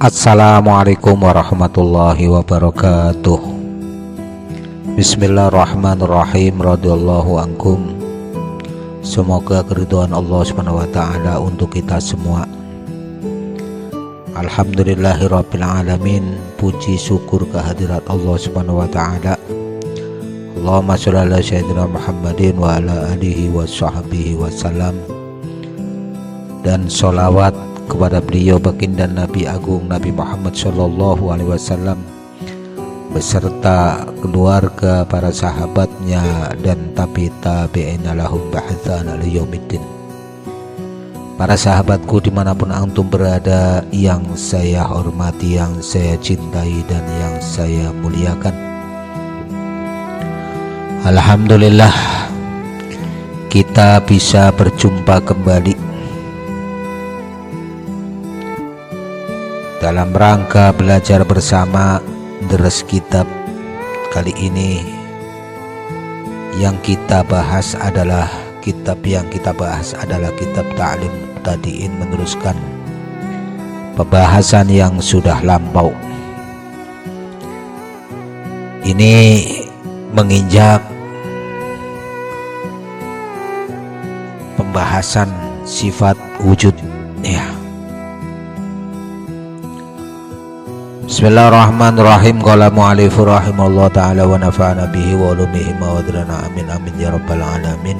Assalamualaikum warahmatullahi wabarakatuh. Bismillahirrahmanirrahim. Radhiyallahu ankum. Semoga keridhaan Allah Subhanahu wa taala untuk kita semua. Alhamdulillahirabbil alamin. Puji syukur kehadirat Allah Subhanahu wa taala. Allahumma shalli ala sayyidina Muhammadin wa ala alihi washabbihi wasallam. Dan sholawat kepada beliau baginda Nabi Agung Nabi Muhammad Sallallahu Alaihi Wasallam beserta keluarga, para sahabatnya dan tabi'ina lahum bihsan ila yaumiddin. Para sahabatku dimanapun antum berada, yang saya hormati, yang saya cintai dan yang saya muliakan, alhamdulillah kita bisa berjumpa kembali dalam rangka belajar bersama deres kitab. Kali ini yang kita bahas adalah kitab Ta'lim Mubtadi'in, meneruskan pembahasan yang sudah lampau. Ini menginjak pembahasan sifat wujud ya. Bismillahirrahmanirrahim. Qala mu'allifu rahimallahu ta'ala wa nafa'ana bihi wa ulumihi wa wadrana amin amin ya rabbal alamin.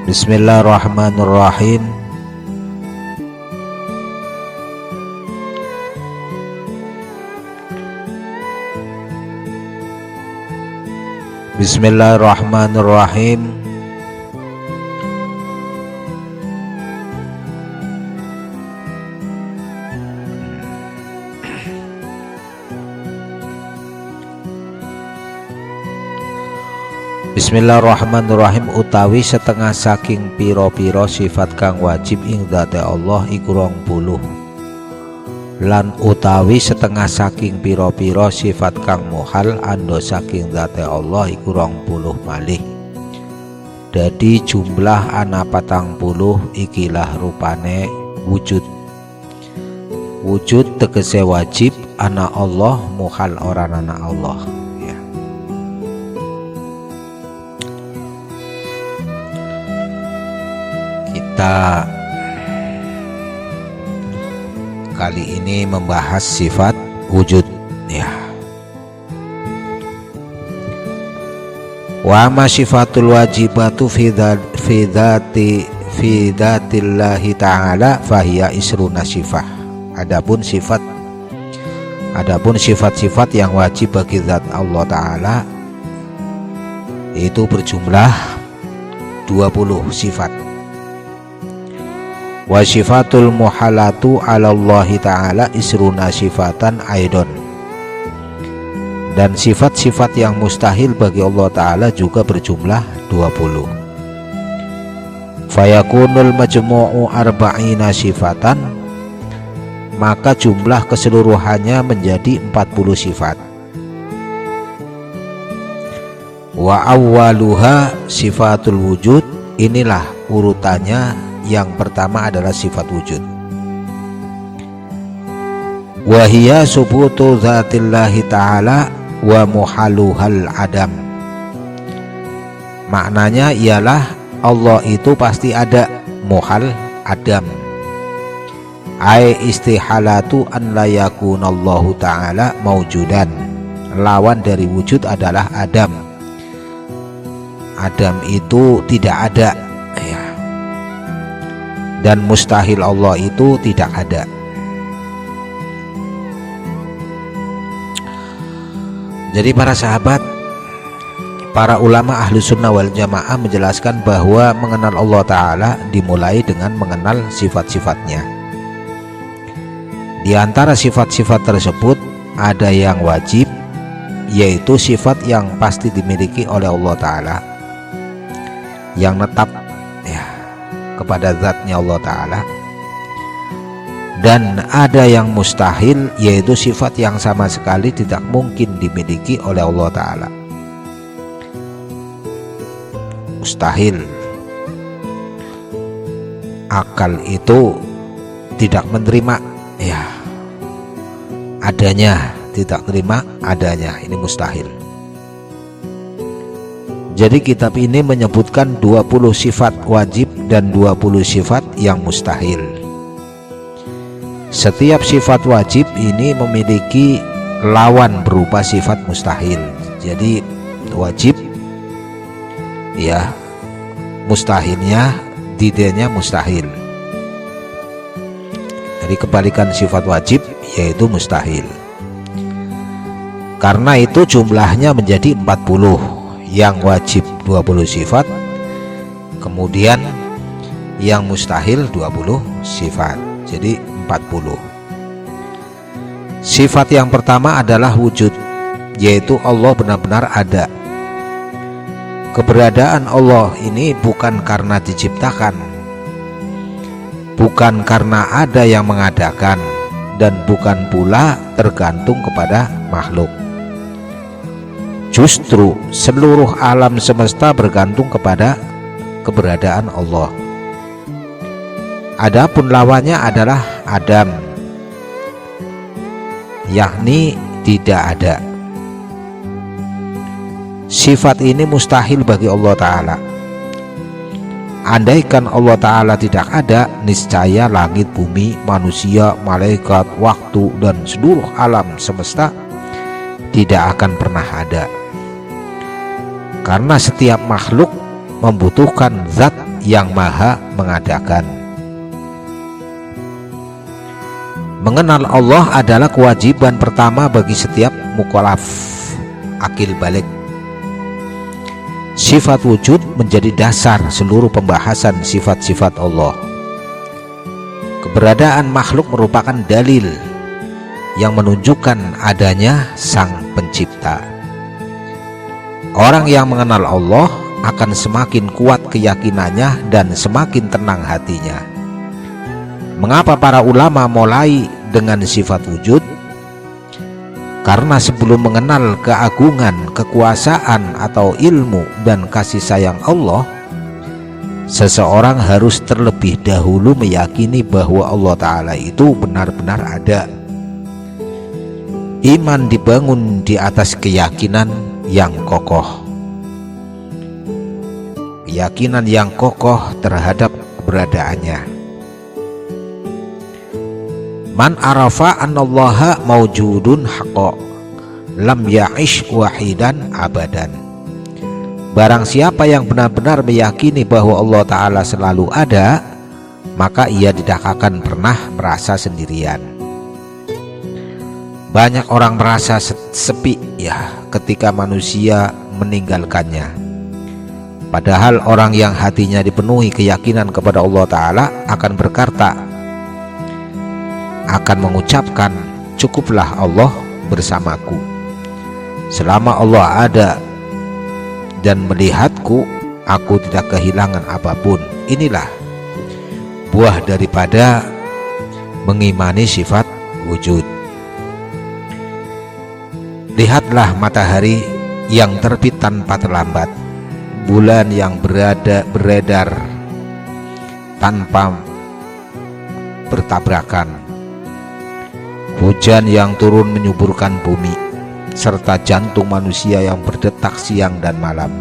Bismillahirrahmanirrahim. Bismillahirrahmanirrahim. Bismillahirrahmanirrahim. Utawi setengah saking piro-piro sifat kang wajib ing dzate Allah iku 20. Lan utawi setengah saking piro-piro sifat kang muhal ando saking dzate Allah iku 20 malih. Dadi jumlah ana 40 ikilah rupane wujud. Wujud tegese wajib ana Allah, muhal ora ana Allah. Kita kali ini membahas sifat wujud ya. Wa ma sifatul wajibatu fi dzatillahi ta'ala fahiya isruna sifat. Adapun sifat-sifat yang wajib bagi zat Allah Ta'ala itu berjumlah 20 sifat. Wa sifatul muhalatu ala Allah Ta'ala isruna sifatan aidon. Dan sifat-sifat yang mustahil bagi Allah Ta'ala juga berjumlah 20. Fayakunul majmu'u arba'ina sifatan, maka jumlah keseluruhannya menjadi 40 sifat. Wa awwaluha sifatul wujud, inilah urutannya. Yang pertama adalah sifat wujud. Wahia subutu dzatillahi ta'ala wa muhaluhal adam. Maknanya ialah Allah itu pasti ada, muhal adam. Ai istihalatu an la yakunallahu ta'ala maujudan. Lawan dari wujud adalah adam. Adam itu tidak ada. Dan mustahil Allah itu tidak ada. Jadi para sahabat, para ulama ahlu sunnah wal jamaah menjelaskan bahwa mengenal Allah Ta'ala dimulai dengan mengenal sifat-sifatnya. Di antara sifat-sifat tersebut ada yang wajib, yaitu sifat yang pasti dimiliki oleh Allah Ta'ala, yang netap kepada zatnya Allah Ta'ala. Dan ada yang mustahil, yaitu sifat yang sama sekali tidak mungkin dimiliki oleh Allah Ta'ala. Mustahil. Akal itu tidak menerima ya adanya, tidak terima adanya, ini mustahil. Jadi kitab ini menyebutkan 20 sifat wajib dan 20 sifat yang mustahil. Setiap sifat wajib ini memiliki lawan berupa sifat mustahil. Jadi wajib ya, mustahilnya didenya mustahil. Jadi kebalikan sifat wajib yaitu mustahil. Karena itu jumlahnya menjadi 40. Yang wajib 20 sifat, kemudian yang mustahil 20 sifat, jadi 40. Sifat yang pertama adalah wujud, yaitu Allah benar-benar ada. Keberadaan Allah ini bukan karena diciptakan, bukan karena ada yang mengadakan, dan bukan pula tergantung kepada makhluk. Justru seluruh alam semesta bergantung kepada keberadaan Allah. Adapun lawannya adalah Adam, yakni tidak ada. Sifat ini mustahil bagi Allah Ta'ala. Andaikan Allah Ta'ala tidak ada, niscaya langit, bumi, manusia, malaikat, waktu, dan seluruh alam semesta tidak akan pernah ada. Karena setiap makhluk membutuhkan zat yang maha mengadakan. Mengenal Allah adalah kewajiban pertama bagi setiap mukallaf akil balik. Sifat wujud menjadi dasar seluruh pembahasan sifat-sifat Allah. Keberadaan makhluk merupakan dalil yang menunjukkan adanya Sang Pencipta. Orang yang mengenal Allah akan semakin kuat keyakinannya dan semakin tenang hatinya. Mengapa para ulama mulai dengan sifat wujud? Karena sebelum mengenal keagungan, kekuasaan atau ilmu dan kasih sayang Allah, seseorang harus terlebih dahulu meyakini bahwa Allah Ta'ala itu benar-benar ada. Iman dibangun di atas keyakinan yang kokoh. Keyakinan yang kokoh terhadap keberadaannya. Man arafa annallaha mawjudun haqqa lam ya'ish wahidan abadan. Barang siapa yang benar-benar meyakini bahwa Allah Ta'ala selalu ada, maka ia tidak akan pernah merasa sendirian. Banyak orang merasa sepi ya ketika manusia meninggalkannya. Padahal orang yang hatinya dipenuhi keyakinan kepada Allah Ta'ala akan berkata, akan mengucapkan, cukuplah Allah bersamaku. Selama Allah ada dan melihatku, aku tidak kehilangan apapun. Inilah buah daripada mengimani sifat wujud. Lihatlah matahari yang terbit tanpa terlambat, bulan yang beredar tanpa bertabrakan, hujan yang turun menyuburkan bumi, serta jantung manusia yang berdetak siang dan malam.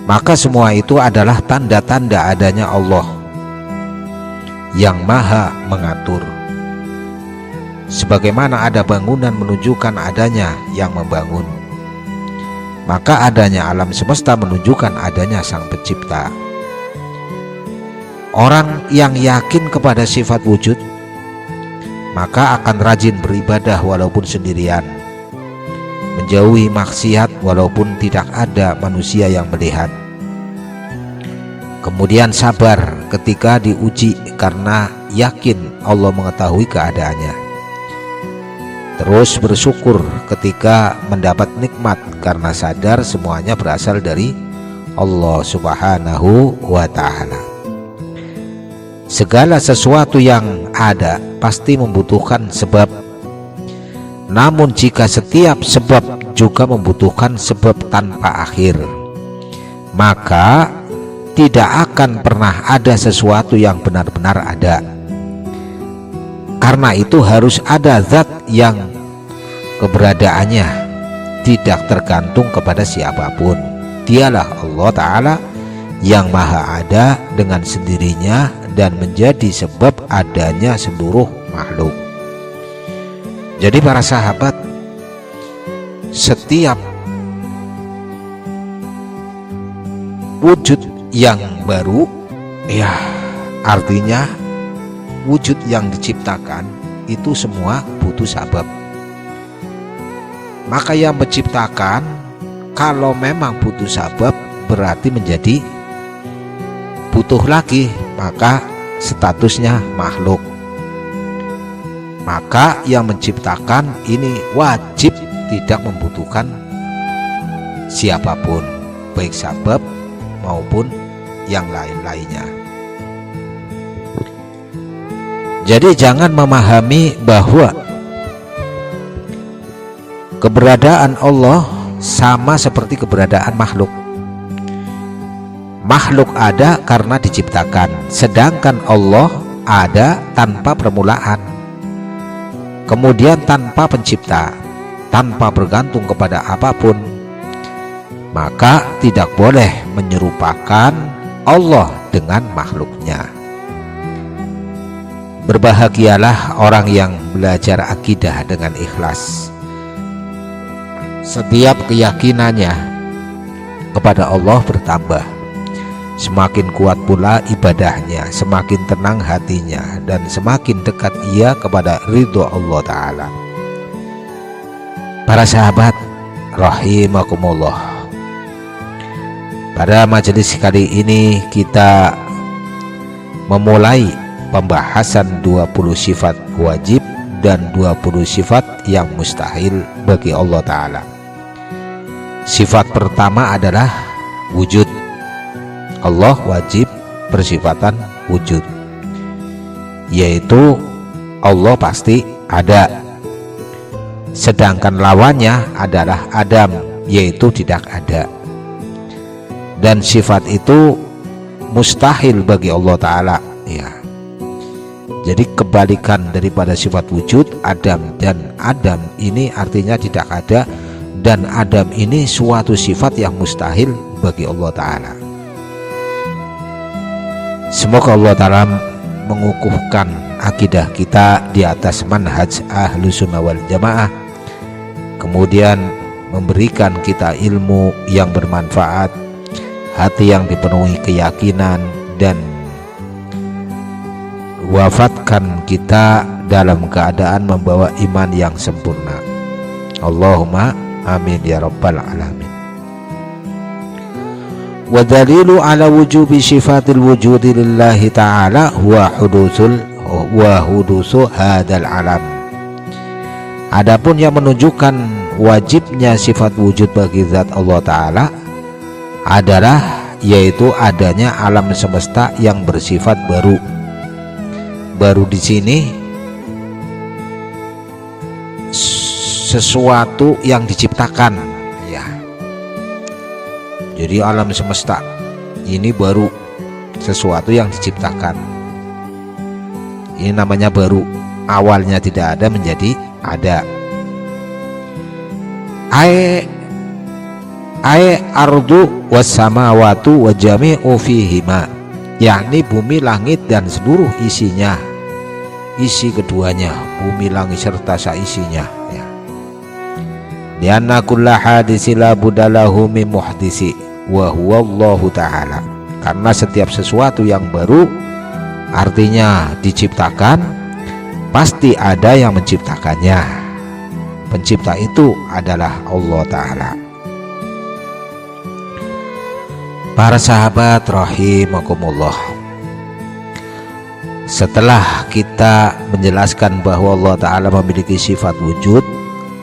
Maka semua itu adalah tanda-tanda adanya Allah yang maha mengatur. Sebagaimana ada bangunan menunjukkan adanya yang membangun, maka adanya alam semesta menunjukkan adanya Sang Pencipta. Orang yang yakin kepada sifat wujud, maka akan rajin beribadah walaupun sendirian, menjauhi maksiat walaupun tidak ada manusia yang melihat. Kemudian sabar ketika diuji karena yakin Allah mengetahui keadaannya. Terus bersyukur ketika mendapat nikmat karena sadar semuanya berasal dari Allah Subhanahu wa Ta'ala. Segala sesuatu yang ada pasti membutuhkan sebab. Namun jika setiap sebab juga membutuhkan sebab tanpa akhir, maka tidak akan pernah ada sesuatu yang benar-benar ada. Karena itu harus ada zat yang keberadaannya tidak tergantung kepada siapapun. Dialah Allah Ta'ala yang maha ada dengan sendirinya dan menjadi sebab adanya seluruh makhluk. Jadi para sahabat, setiap wujud yang baru, ya artinya wujud yang diciptakan itu semua butuh sabab. Maka yang menciptakan kalau memang butuh sabab berarti menjadi butuh lagi, maka statusnya makhluk. Maka yang menciptakan ini wajib tidak membutuhkan siapapun, baik sabab maupun yang lain-lainnya. Jadi jangan memahami bahwa keberadaan Allah sama seperti keberadaan makhluk. Makhluk ada karena diciptakan, sedangkan Allah ada tanpa permulaan, kemudian tanpa pencipta, tanpa bergantung kepada apapun. Maka tidak boleh menyerupakan Allah dengan makhluknya. Berbahagialah orang yang belajar akidah dengan ikhlas. Setiap keyakinannya kepada Allah bertambah, semakin kuat pula ibadahnya, semakin tenang hatinya, dan semakin dekat ia kepada ridho Allah Ta'ala. Para sahabat rahimakumullah, pada majelis kali ini kita memulai pembahasan 20 sifat wajib dan 20 sifat yang mustahil bagi Allah Ta'ala. Sifat pertama adalah wujud. Allah wajib bersifatan wujud, yaitu Allah pasti ada, sedangkan lawannya adalah adam, yaitu tidak ada. Dan sifat itu mustahil bagi Allah Ta'ala, ya. Jadi kebalikan daripada sifat wujud, adam, dan adam ini artinya tidak ada, dan adam ini suatu sifat yang mustahil bagi Allah Ta'ala. Semoga Allah Ta'ala mengukuhkan akidah kita di atas manhaj Ahlus Sunnah wal Jamaah, kemudian memberikan kita ilmu yang bermanfaat, hati yang dipenuhi keyakinan, dan wafatkan kita dalam keadaan membawa iman yang sempurna. Allahumma amin ya rabbal alamin. Wa dalilu ala wujubi sifatil wujudi lillahi ta'ala huwa hudusu hadal alam. Adapun yang menunjukkan wajibnya sifat wujud bagi zat Allah Ta'ala adalah yaitu adanya alam semesta yang bersifat baru. Baru di sini sesuatu yang diciptakan, ya. Jadi alam semesta ini baru, sesuatu yang diciptakan. Ini namanya baru. Awalnya tidak ada menjadi ada. Ardu was samawatu wa jami'u fihima, yakni bumi, langit, dan seluruh isinya, isi keduanya, bumi, langit serta saisinya, ya. Lianna kulla hadisi la budalahu min muhdisi wa huwa Allah Ta'ala. Karena setiap sesuatu yang baru artinya diciptakan, pasti ada yang menciptakannya. Pencipta itu adalah Allah Ta'ala. Para sahabat rahimakumullah, setelah kita menjelaskan bahwa Allah Ta'ala memiliki sifat wujud,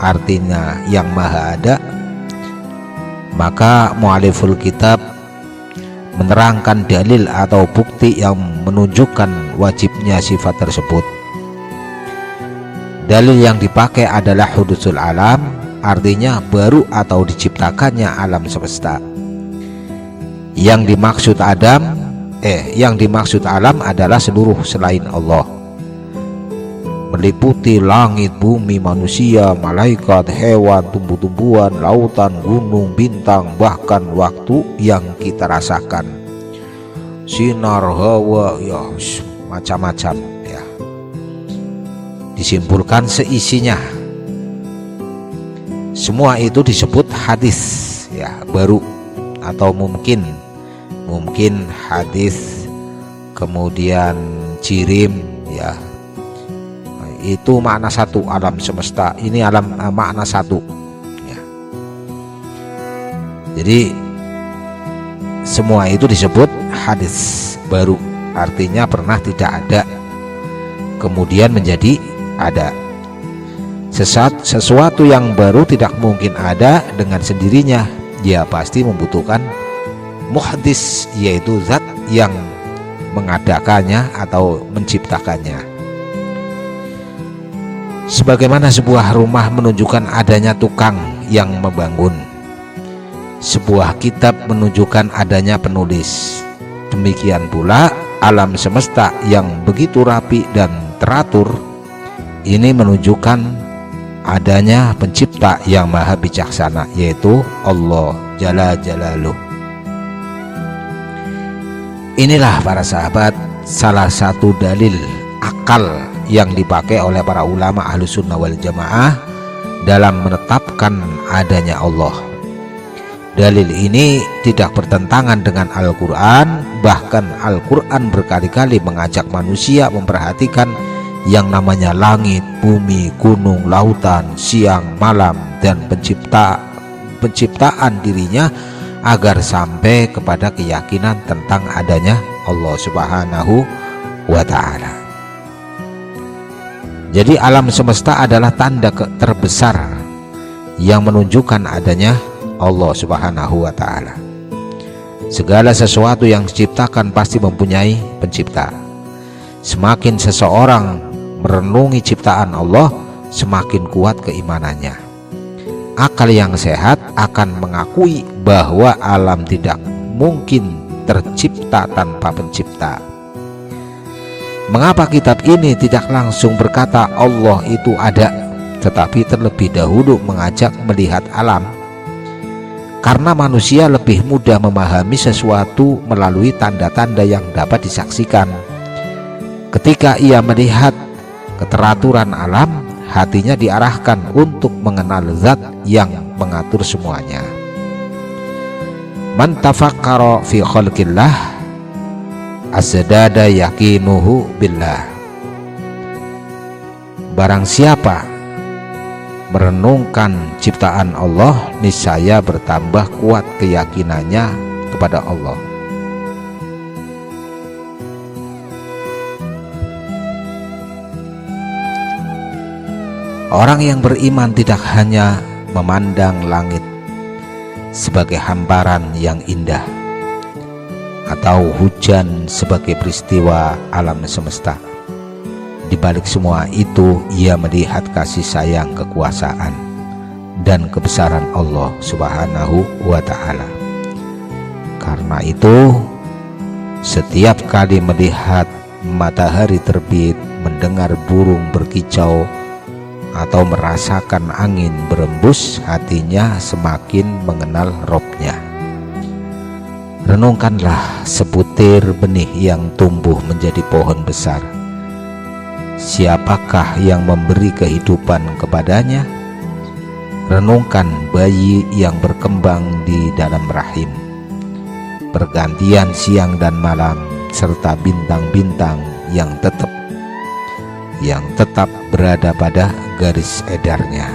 artinya yang maha ada, maka mu'aliful kitab menerangkan dalil atau bukti yang menunjukkan wajibnya sifat tersebut. Dalil yang dipakai adalah hudusul alam, artinya baru atau diciptakannya alam semesta. Yang dimaksud alam adalah seluruh selain Allah. meliputi langit, bumi, manusia, malaikat, hewan, tumbuh-tumbuhan, lautan, gunung, bintang, bahkan waktu yang kita rasakan, sinar, hawa, ya macam-macam ya. Disimpulkan seisinya. Semua itu disebut hadis ya, baru atau mungkin hadis, kemudian jirim ya. Itu makna satu, alam semesta ini alam makna satu ya. Jadi semua itu disebut hadis baru, artinya pernah tidak ada kemudian menjadi ada. Sesuatu yang baru tidak mungkin ada dengan sendirinya, dia pasti membutuhkan muhdis, yaitu zat yang mengadakannya atau menciptakannya. Sebagaimana sebuah rumah menunjukkan adanya tukang yang membangun, sebuah kitab menunjukkan adanya penulis, demikian pula alam semesta yang begitu rapi dan teratur ini menunjukkan adanya pencipta yang maha bijaksana, yaitu Allah Jalla Jalaluh. Inilah para sahabat salah satu dalil akal yang dipakai oleh para ulama Ahlus Sunnah wal Jamaah dalam menetapkan adanya Allah. Dalil ini tidak bertentangan dengan Al-Quran, bahkan Al-Quran berkali-kali mengajak manusia memperhatikan yang namanya langit, bumi, gunung, lautan, siang, malam, dan penciptaan dirinya agar sampai kepada keyakinan tentang adanya Allah Subhanahu wa Ta'ala. Jadi alam semesta adalah tanda terbesar yang menunjukkan adanya Allah Subhanahu wa Ta'ala. Segala sesuatu yang diciptakan pasti mempunyai pencipta. Semakin seseorang merenungi ciptaan Allah, semakin kuat keimanannya. Akal yang sehat akan mengakui bahwa alam tidak mungkin tercipta tanpa pencipta. Mengapa kitab ini tidak langsung berkata Allah itu ada, tetapi terlebih dahulu mengajak melihat alam? Karena manusia lebih mudah memahami sesuatu melalui tanda-tanda yang dapat disaksikan. Ketika ia melihat keteraturan alam, hatinya diarahkan untuk mengenal zat yang mengatur semuanya. Man tafakkara fi khalqillah asdada yaqinuhu billah. Barang siapa merenungkan ciptaan Allah, niscaya bertambah kuat keyakinannya kepada Allah. Orang yang beriman tidak hanya memandang langit sebagai hamparan yang indah atau hujan sebagai peristiwa alam semesta. Di balik semua itu, ia melihat kasih sayang, kekuasaan, dan kebesaran Allah Subhanahu wa Ta'ala. Karena itu, setiap kali melihat matahari terbit, mendengar burung berkicau, atau merasakan angin berembus, hatinya semakin mengenal Robnya. Renungkanlah sebutir benih yang tumbuh menjadi pohon besar. Siapakah yang memberi kehidupan kepadanya? Renungkan bayi yang berkembang di dalam rahim, pergantian siang dan malam, serta bintang-bintang yang tetap berada pada garis edarnya.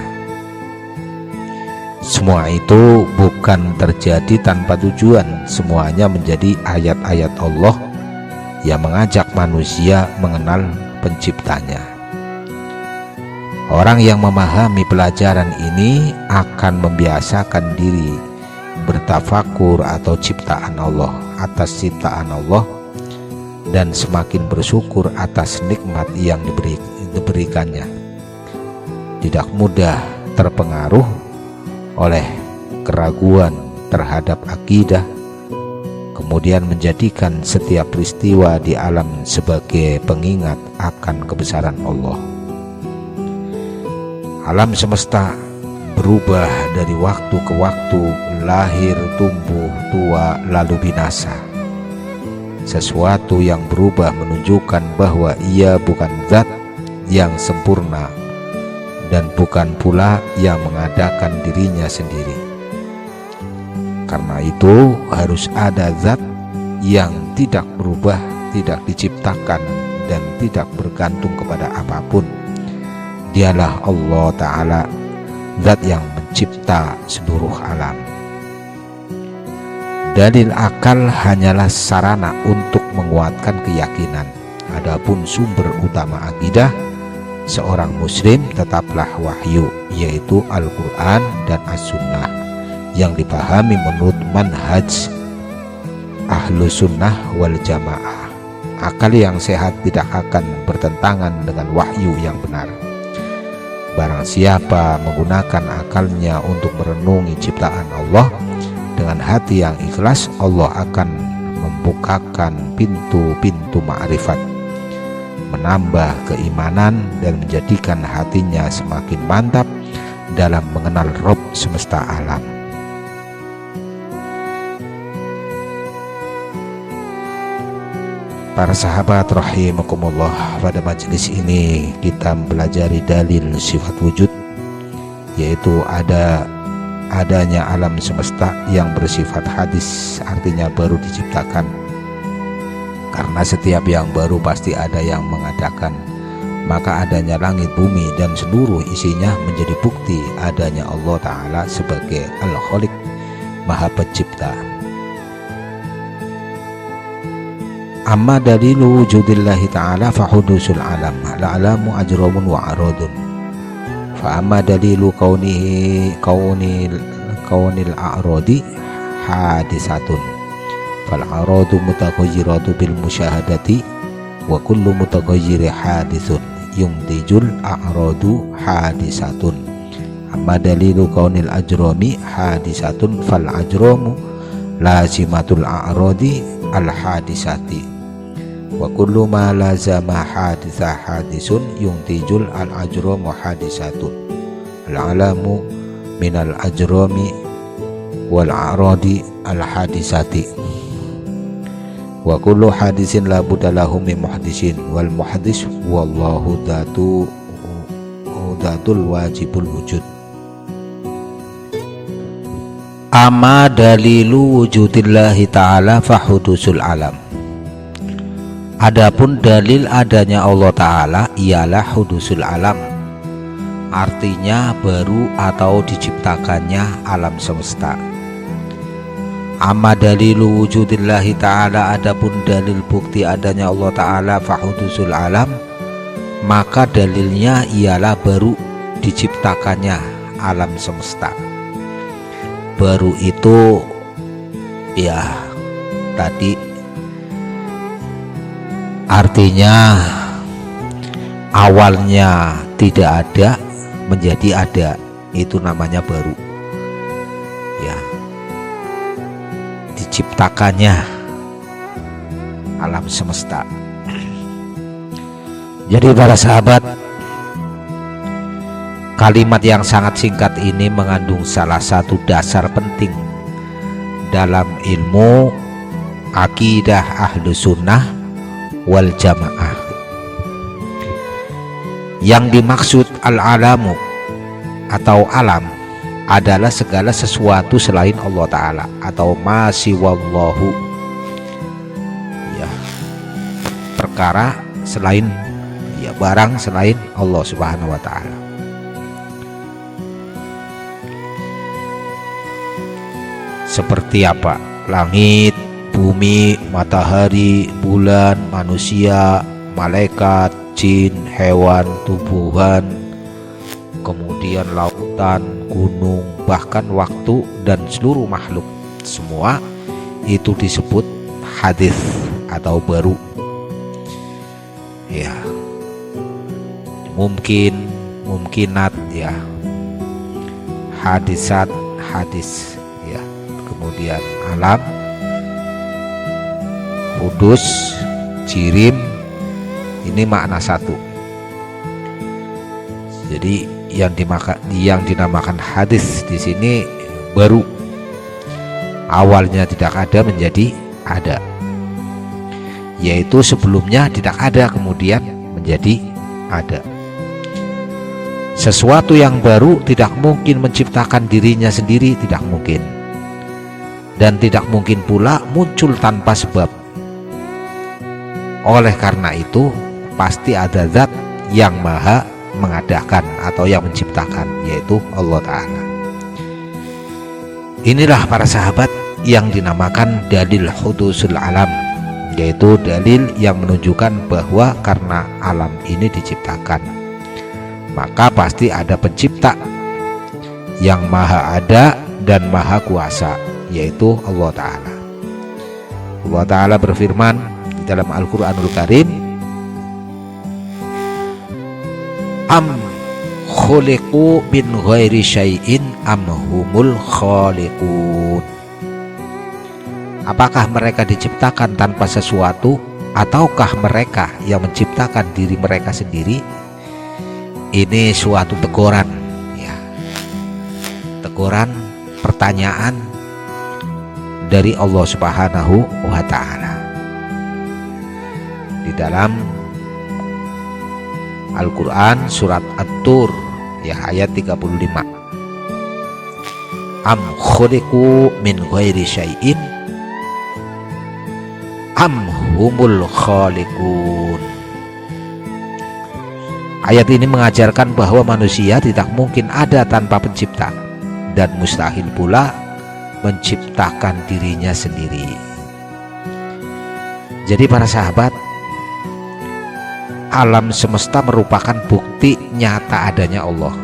Semua itu bukan terjadi tanpa tujuan. Semuanya menjadi ayat-ayat Allah yang mengajak manusia mengenal penciptanya. Orang yang memahami pelajaran ini akan membiasakan diri bertafakur atau ciptaan Allah, atas ciptaan Allah, dan semakin bersyukur atas nikmat yang diberikannya. Tidak mudah terpengaruh oleh keraguan terhadap akidah, kemudian menjadikan setiap peristiwa di alam sebagai pengingat akan kebesaran Allah. Alam semesta berubah dari waktu ke waktu, lahir, tumbuh, tua, lalu binasa. Sesuatu yang berubah menunjukkan bahwa ia bukan zat yang sempurna dan bukan pula yang mengadakan dirinya sendiri. Karena itu harus ada zat yang tidak berubah, tidak diciptakan dan tidak bergantung kepada apapun. Dialah Allah Ta'ala, zat yang mencipta seluruh alam. Dalil akal hanyalah sarana untuk menguatkan keyakinan. Adapun sumber utama akidah seorang muslim tetaplah wahyu, yaitu Al-Quran dan As-Sunnah, yang dipahami menurut manhaj Ahlus Sunnah wal Jamaah. Akal yang sehat tidak akan bertentangan dengan wahyu yang benar. Barang siapa menggunakan akalnya untuk merenungi ciptaan Allah dengan hati yang ikhlas, Allah akan membukakan pintu-pintu ma'rifat, menambah keimanan dan menjadikan hatinya semakin mantap dalam mengenal Rabb semesta alam. Para sahabat rahimakumullah, pada majelis ini kita mempelajari dalil sifat wujud, yaitu adanya alam semesta yang bersifat hadis, artinya baru diciptakan. Karena setiap yang baru pasti ada yang mengadakan, maka adanya langit, bumi dan seluruh isinya menjadi bukti adanya Allah Ta'ala sebagai Al-Khaliq, Maha Pencipta. Amma dalilu wujudillahi ta'ala fahudusul alam, la'alamu ajramun wa aradun. Fa amma dalilu kaunil a'radi hadisatun, fal aradu mutaghayyiratu bil musyahadati, wa kullu mutaghayyiri hadisun yumtijul a'radu hadisatun. Amma dalilu kaunil ajrami hadisatun, fal ajramu lazimatul a'radi al hadisati, wa kullu ma lazama haditha hadisun yuntijul al ajramu hadisatun. Al alamu minal ajrami wal a'radi al hadisati, wa kullu hadisin la budalahu min muhadisin, wal muhadis wallahu datul wajibul wujud. Amma dalilu wujudillahi ta'ala fahudusul alam. Adapun dalil adanya Allah Ta'ala ialah hudusul alam, artinya baru atau diciptakannya alam semesta. Amma dalilu wujudillahi ta'ala, adapun dalil bukti adanya Allah Ta'ala fahudusul alam, maka dalilnya ialah baru diciptakannya alam semesta. Baru itu ya tadi artinya awalnya tidak ada menjadi ada, itu namanya baru ya, diciptakannya alam semesta. Jadi para sahabat, kalimat yang sangat singkat ini mengandung salah satu dasar penting dalam ilmu akidah Ahlus Sunnah wal Jamaah. Yang dimaksud al-alamu atau alam adalah segala sesuatu selain Allah Ta'ala atau masiwallahu ya, perkara selain ya, barang selain Allah Subhanahu wa Ta'ala. Seperti apa? Langit, bumi, matahari, bulan, manusia, malaikat, jin, hewan, tumbuhan, kemudian lautan, gunung, bahkan waktu dan seluruh makhluk, semua itu disebut hadis atau baru ya, mungkinat ya, hadisat, hadis ya, kemudian alam, hudus, jirim, ini makna satu. Jadi yang dinamakan hadis di sini baru. Awalnya tidak ada menjadi ada, yaitu sebelumnya tidak ada kemudian menjadi ada. Sesuatu yang baru tidak mungkin menciptakan dirinya sendiri, tidak mungkin, dan tidak mungkin pula muncul tanpa sebab. Oleh karena itu pasti ada zat yang maha mengadakan atau yang menciptakan, yaitu Allah Ta'ala. Inilah para sahabat yang dinamakan dalil hudusul alam, yaitu dalil yang menunjukkan bahwa karena alam ini diciptakan, maka pasti ada pencipta yang maha ada dan maha kuasa, yaitu Allah Ta'ala. Allah Ta'ala berfirman di dalam Al-Quranul Karim, am khuliqu min ghairi syai'in am humul khaliqun. Apakah mereka diciptakan tanpa sesuatu, ataukah mereka yang menciptakan diri mereka sendiri? Ini suatu teguran, ya, teguran, pertanyaan dari Allah Subhanahu wa Ta'ala di dalam Al-Quran surat At-Tur, ya, ayat 35. Am khuliqu min ghairi syai'in am humul khaliqun. Ayat ini mengajarkan bahwa manusia tidak mungkin ada tanpa pencipta, dan mustahil pula menciptakan dirinya sendiri. Jadi para sahabat, alam semesta merupakan bukti nyata adanya Allah.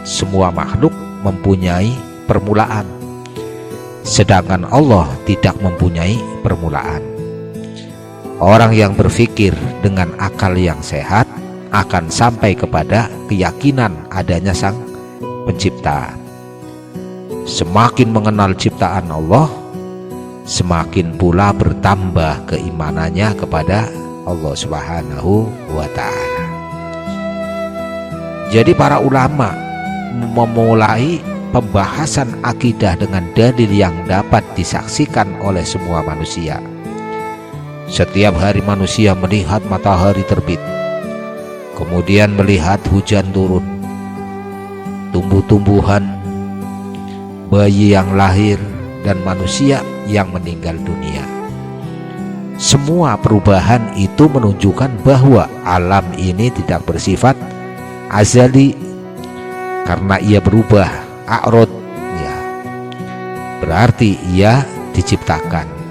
Semua makhluk mempunyai permulaan, sedangkan Allah tidak mempunyai permulaan. Orang yang berpikir dengan akal yang sehat akan sampai kepada keyakinan adanya Sang Pencipta. Semakin mengenal ciptaan Allah, semakin pula bertambah keimanannya kepada Allah Subhanahu wa Ta'ala. Jadi para ulama memulai pembahasan akidah dengan dalil yang dapat disaksikan oleh semua manusia. Setiap hari manusia melihat matahari terbit, kemudian melihat hujan turun, tumbuh-tumbuhan, bayi yang lahir, dan manusia yang meninggal dunia. Semua perubahan itu menunjukkan bahwa alam ini tidak bersifat azali, karena ia berubah, a'rod, ya, berarti ia diciptakan.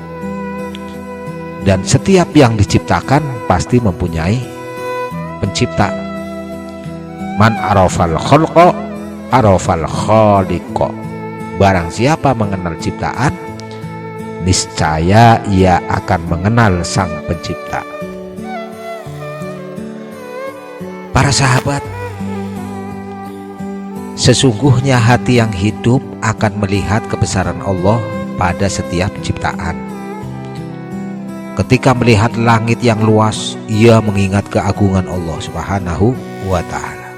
Dan setiap yang diciptakan pasti mempunyai pencipta. Man arafal khalqa arafal khaliqa. Barang siapa mengenal ciptaan, niscaya ia akan mengenal Sang Pencipta. Para sahabat, sesungguhnya hati yang hidup akan melihat kebesaran Allah pada setiap ciptaan. Ketika melihat langit yang luas, ia mengingat keagungan Allah Subhanahu wa Ta'ala.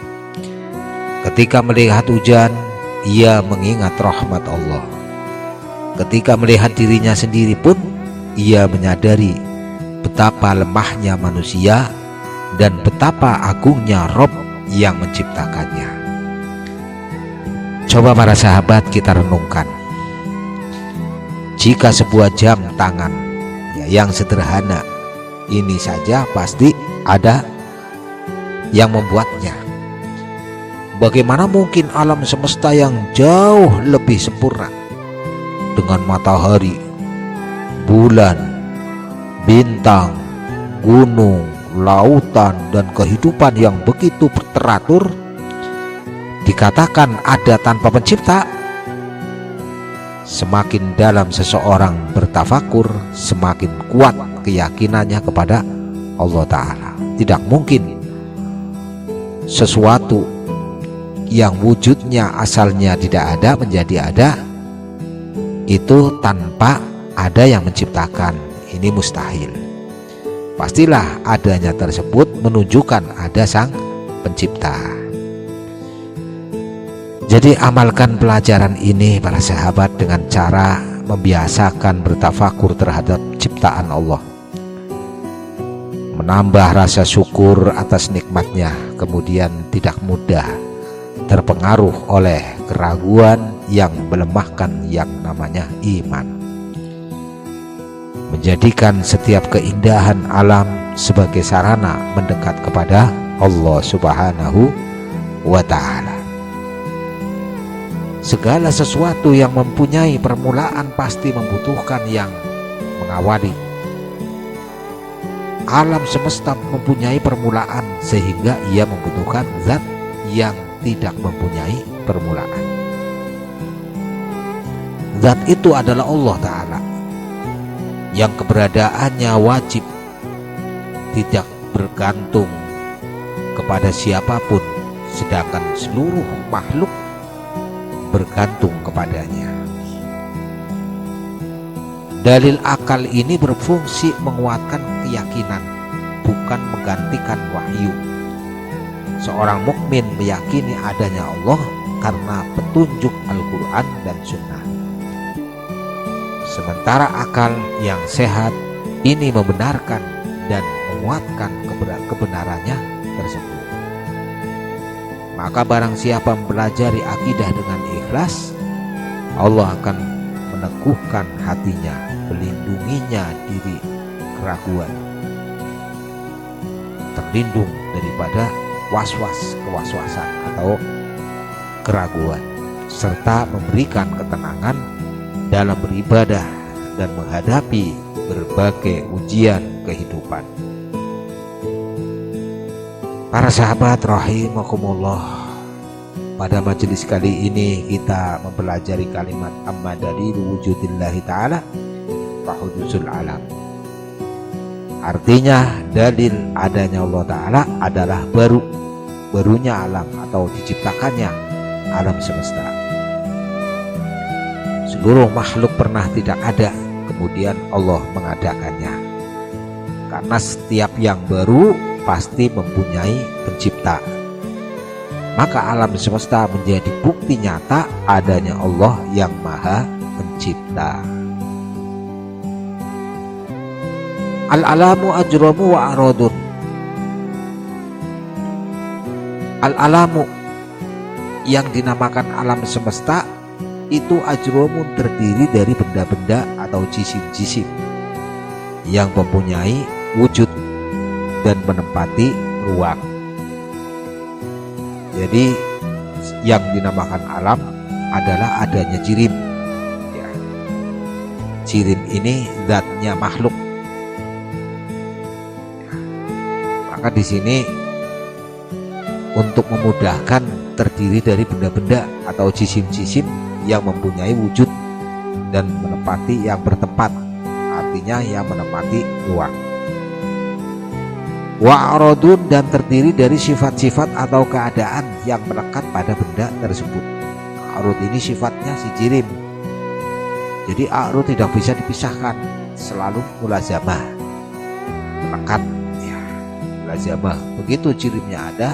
Ketika melihat hujan, ia mengingat rahmat Allah. Ketika melihat dirinya sendiri pun, ia menyadari betapa lemahnya manusia dan betapa agungnya Rob yang menciptakannya. Coba para sahabat kita renungkan, jika sebuah jam tangan, ya, yang sederhana ini saja pasti ada yang membuatnya, bagaimana mungkin alam semesta yang jauh lebih sempurna dengan matahari, bulan, bintang, gunung, lautan, dan kehidupan yang begitu teratur dikatakan ada tanpa pencipta? Semakin dalam seseorang bertafakur, semakin kuat keyakinannya kepada Allah Ta'ala. Tidak mungkin sesuatu yang wujudnya asalnya tidak ada menjadi ada itu tanpa ada yang menciptakan. Ini mustahil. Pastilah adanya tersebut menunjukkan ada Sang Pencipta. Jadi amalkan pelajaran ini para sahabat dengan cara membiasakan bertafakur terhadap ciptaan Allah, menambah rasa syukur atas nikmatnya, kemudian tidak mudah terpengaruh oleh keraguan yang melemahkan yang namanya iman, menjadikan setiap keindahan alam sebagai sarana mendekat kepada Allah Subhanahu wa Ta'ala. Segala sesuatu yang mempunyai permulaan pasti membutuhkan yang mengawali. Alam semesta mempunyai permulaan sehingga ia membutuhkan zat yang tidak mempunyai permulaan. Zat itu adalah Allah Ta'ala, yang keberadaannya wajib, tidak bergantung kepada siapapun, sedangkan seluruh makhluk bergantung kepadanya. Dalil akal ini berfungsi menguatkan keyakinan, bukan menggantikan wahyu. Seorang mukmin meyakini adanya Allah karena petunjuk Al-Quran dan Sunnah. Sementara akal yang sehat ini membenarkan dan menguatkan kebenarannya tersebut. Maka barang siapa mempelajari akidah dengan ikhlas, Allah akan meneguhkan hatinya, melindunginya dari keraguan, terlindung daripada was-was, kewaswasan atau keraguan, serta memberikan ketenangan dalam beribadah dan menghadapi berbagai ujian kehidupan. Para sahabat rahimakumullah, pada majelis kali ini kita mempelajari kalimat amma dalilu wujudillahi ta'ala wa hudusul alam. Artinya dalil adanya Allah Ta'ala adalah barunya alam atau diciptakannya alam semesta. Seluruh makhluk pernah tidak ada, kemudian Allah mengadakannya. Karena setiap yang baru pasti mempunyai pencipta. Maka alam semesta menjadi bukti nyata adanya Allah yang Maha Pencipta. Al-alamu ajramu wa aradun. Al-alamu yang dinamakan alam semesta itu ajramu terdiri dari benda-benda atau jisim-jisim yang mempunyai wujud dan menempati ruang. Jadi yang dinamakan alam adalah adanya jirim. Ya. Jirim ini zatnya makhluk. Maka di sini untuk memudahkan terdiri dari benda-benda atau jisim-jisim yang mempunyai wujud dan menempati yang bertempat, artinya yang menempati ruang. Wa aradun dan terdiri dari sifat-sifat atau keadaan yang melekat pada benda tersebut. Arud ini sifatnya si jirim. Jadi arud tidak bisa dipisahkan, selalu mulazamah, melekat ya, mulazamah. Begitu jirimnya ada,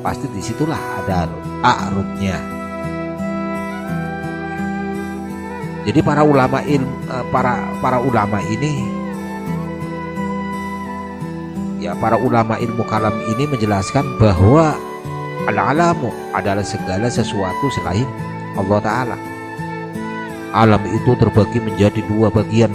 pasti disitulah ada arudnya. Jadi para ulama ilmu kalam ini menjelaskan bahwa al-alamu adalah segala sesuatu selain Allah Ta'ala. Alam itu terbagi menjadi dua bagian